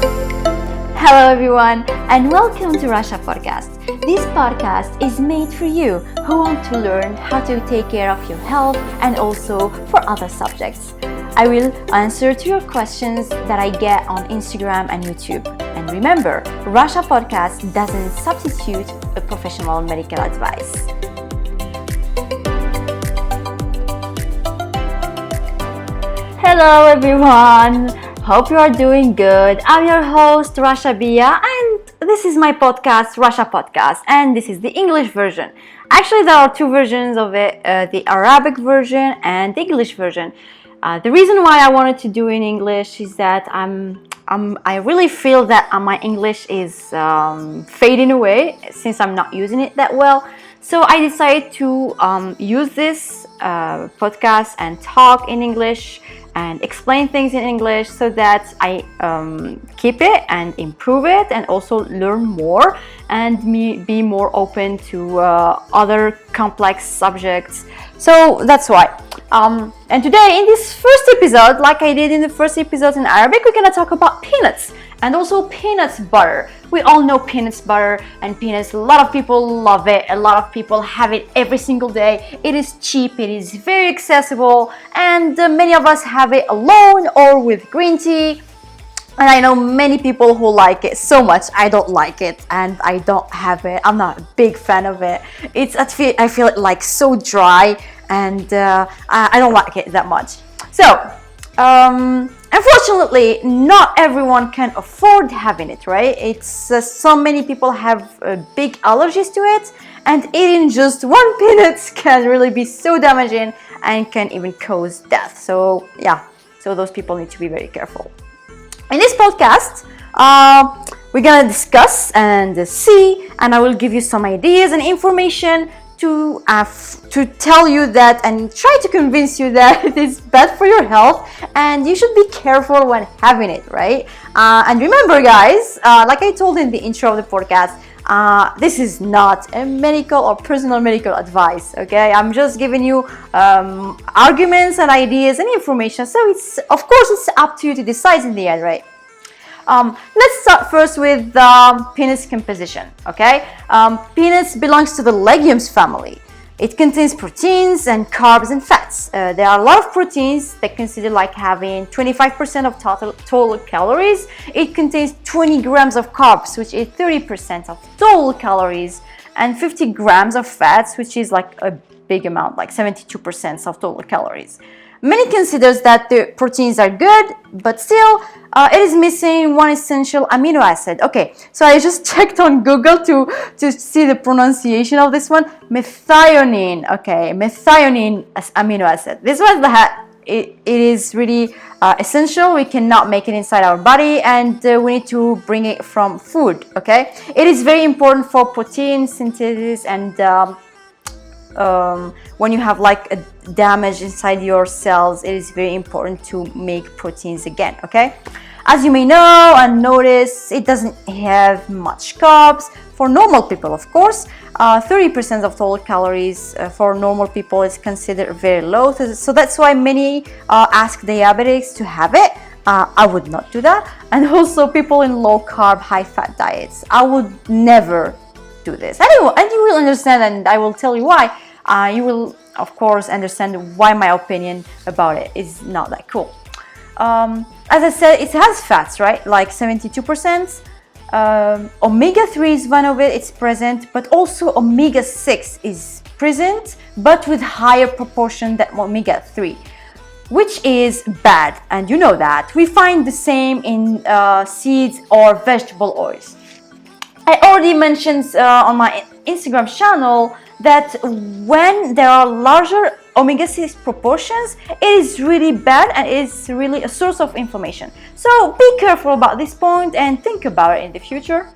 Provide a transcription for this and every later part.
Hello everyone and welcome to Russia Podcast. This podcast is made for you who want to learn how to take care of your health and also for other subjects. I will answer to your questions that I get on Instagram and YouTube. And remember, Russia Podcast doesn't substitute a professional medical advice. Hello everyone! Hope you are doing good. I'm your host Rasha Bia and this is my podcast, Russia Podcast, and this is the English version. Actually, there are two versions of it, the Arabic version and the English version. The reason why I wanted to do in English is that I really feel that my English is fading away since I'm not using it that well. So I decided to use this podcast and talk in English and explain things in English so that I keep it and improve it and also learn more and be more open to other complex subjects. So that's why. And today in this first episode, like I did in the first episode in Arabic, we're gonna talk about peanuts and also peanuts butter. We all know peanuts butter and peanuts. A lot of people love it. A lot of people have it every single day. It is cheap, it is very accessible, and many of us have it alone or with green tea. And I know many people who like it so much. I don't like it and I don't have it. I'm not a big fan of it. I feel it like so dry and I don't like it that much. So unfortunately, not everyone can afford having it, right? It's so many people have big allergies to it, and eating just one peanut can really be so damaging and can even cause death. So yeah, so those people need to be very careful. In this podcast, we're gonna discuss and see, and I will give you some ideas and information to tell you that and try to convince you that it is bad for your health and you should be careful when having it, right? And remember, guys, like I told in the intro of the podcast, this is not a medical or personal medical advice, okay? I'm just giving you arguments and ideas and information. So it's, of course, it's up to you to decide in the end, right? Let's start first with peanuts composition, okay? Peanuts belongs to the legumes family. It contains proteins and carbs and fats. There are a lot of proteins that consider like having 25% of total calories. It contains 20 grams of carbs, which is 30% of total calories, and 50 grams of fats, which is like a big amount, like 72% of total calories. Many considers that the proteins are good, but still it is missing one essential amino acid. Okay, so I just checked on Google to see the pronunciation of this one. Methionine. Okay, methionine as amino acid. This was it is really essential. We cannot make it inside our body, and we need to bring it from food. Okay, it is very important for protein synthesis and when you have like a damage inside your cells, it is very important to make proteins again, okay? As you may know and notice, it doesn't have much carbs. For normal people, of course, 30% of total calories for normal people is considered very low. So that's why many ask diabetics to have it. I would not do that. And also people in low carb, high fat diets. I would never do this. And you will understand, and I will tell you why. You will, of course, understand why my opinion about it is not that cool. As I said, it has fats, right? Like 72%. Omega-3 is one of it, it's present, but also omega-6 is present, but with higher proportion than omega-3, which is bad, and you know that. We find the same in seeds or vegetable oils. I already mentioned on my Instagram channel that when there are larger omega-6 proportions, it is really bad and it is really a source of inflammation. So be careful about this point and think about it in the future.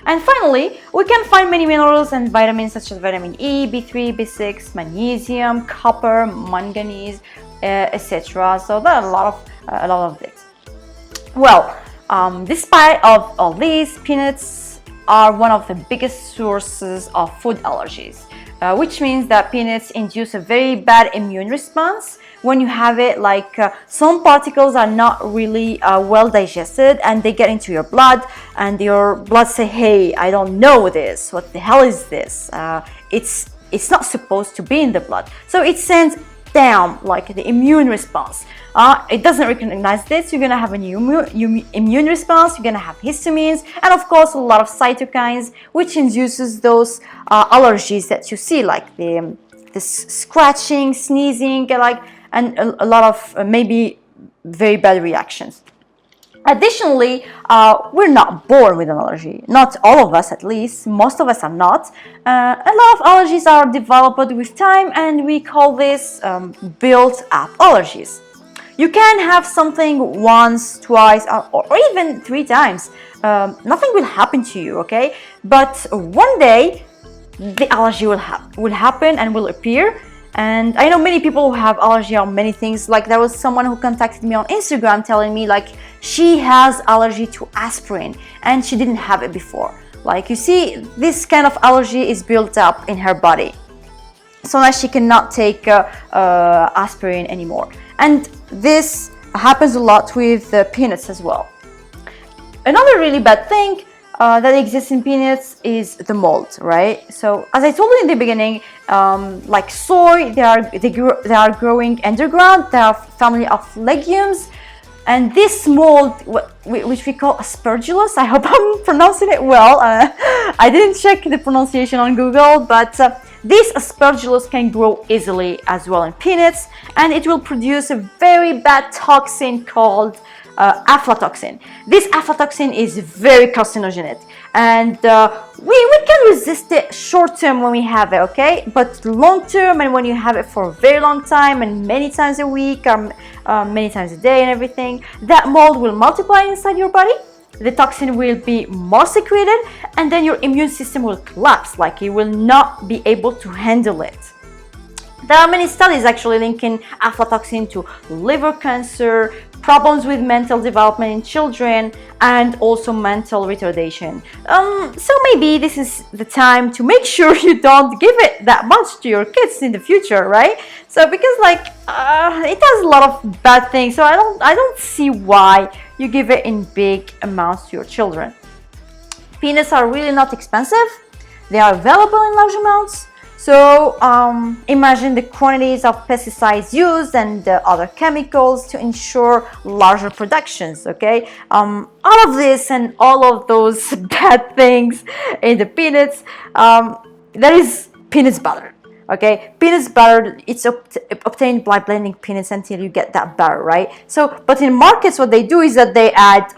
And finally, we can find many minerals and vitamins such as vitamin E, B3, B6, magnesium, copper, manganese, etc. So there are a lot of it. Well, despite of all these, peanuts are one of the biggest sources of food allergies. Which means that peanuts induce a very bad immune response, when you have it, like some particles are not really well digested, and they get into your blood, and your blood say, hey, I don't know this, what the hell is this, it's not supposed to be in the blood. So it sends down like the immune response. It doesn't recognize this. You're gonna have a new immune response. You're gonna have histamines, and of course a lot of cytokines, which induces those allergies that you see, like the scratching, sneezing, and a lot of maybe very bad reactions. Additionally, we're not born with an allergy. Not all of us, at least. Most of us are not. A lot of allergies are developed with time, and we call this built-up allergies. You can have something once, twice, or even 3 times. Nothing will happen to you, okay? But one day, the allergy will happen and will appear. And I know many people who have allergy on many things. Like there was someone who contacted me on Instagram telling me like she has allergy to aspirin and she didn't have it before. Like you see, this kind of allergy is built up in her body, so that she cannot take aspirin anymore. And this happens a lot with peanuts as well. Another really bad thing that exists in peanuts is the mold, right? So as I told you in the beginning, like soy, they are growing underground. They are a family of legumes, and this mold, which we call aspergillus, I hope I'm pronouncing it well. I didn't check the pronunciation on Google, but this aspergillus can grow easily as well in peanuts, and it will produce a very bad toxin called aflatoxin. This aflatoxin is very carcinogenic, and we can resist it short term when we have it, okay? But long term, and when you have it for a very long time and many times a week, many times a day and everything, that mold will multiply inside your body. The toxin will be more secreted, and then your immune system will collapse, like it will not be able to handle it. There are many studies actually linking aflatoxin to liver cancer, problems with mental development in children, and also mental retardation. So maybe this is the time to make sure you don't give it that much to your kids in the future, right? So because like it does a lot of bad things, so I don't see why you give it in big amounts to your children. Peanuts are really not expensive. They are available in large amounts. So imagine the quantities of pesticides used and other chemicals to ensure larger productions, okay? All of this and all of those bad things in the peanuts, there is peanuts butter, okay? Peanuts butter, it's obtained by blending peanuts until you get that butter, right? So, but in markets, what they do is that they add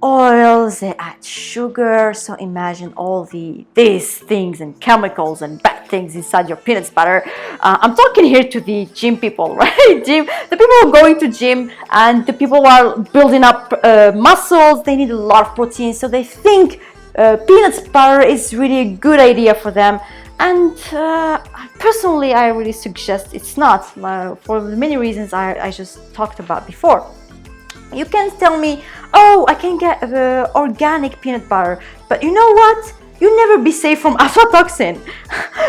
oils, they add sugar. So imagine all these things and chemicals and bad things inside your peanuts butter. I'm talking here to the gym people, right? The people who are going to gym, and the people who are building up muscles, they need a lot of protein, so they think peanuts butter is really a good idea for them. And personally, I really suggest it's not, for the many reasons I just talked about before. You can tell me, oh, I can get organic peanut butter, but you know what? You never be safe from aflatoxin.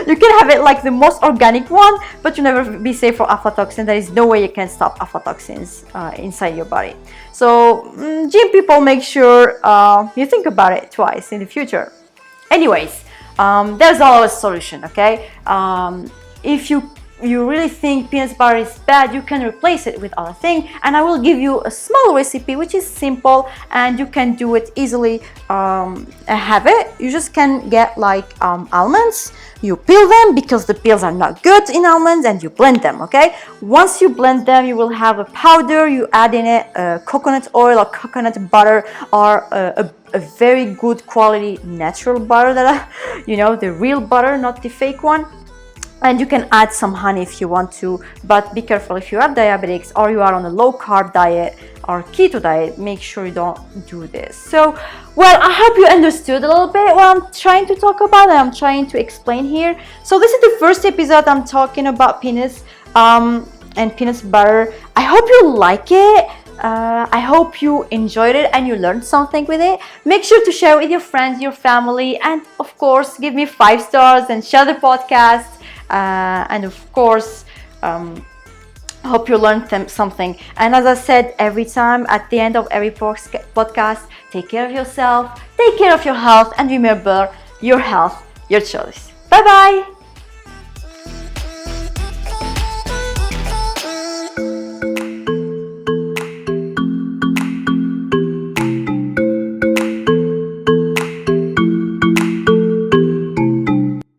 You can have it like the most organic one, but you never be safe for aflatoxin. There is no way you can stop aflatoxins inside your body. So gym people, make sure you think about it twice in the future. Anyways, there's always a solution, okay? If you really think peanut butter is bad, you can replace it with other things, and I will give you a small recipe which is simple and you can do it easily. Have it. You just can get like almonds. You peel them because the peels are not good in almonds, and you blend them, okay? Once you blend them, you will have a powder. You add in it coconut oil or coconut butter, or a very good quality natural butter, that the real butter, not the fake one. And you can add some honey if you want to, but be careful if you have diabetics or you are on a low carb diet or keto diet. Make sure you don't do this. So, well, I hope you understood a little bit what I'm trying to talk about and I'm trying to explain here. So this is the first episode I'm talking about peanuts and peanuts butter. I hope you like it. I hope you enjoyed it and you learned something with it. Make sure to share with your friends, your family, and of course give me 5 stars and share the podcast. And of course I hope you learned something. And as I said every time at the end of every podcast, take care of yourself, take care of your health, and remember, your health, your choice. Bye bye.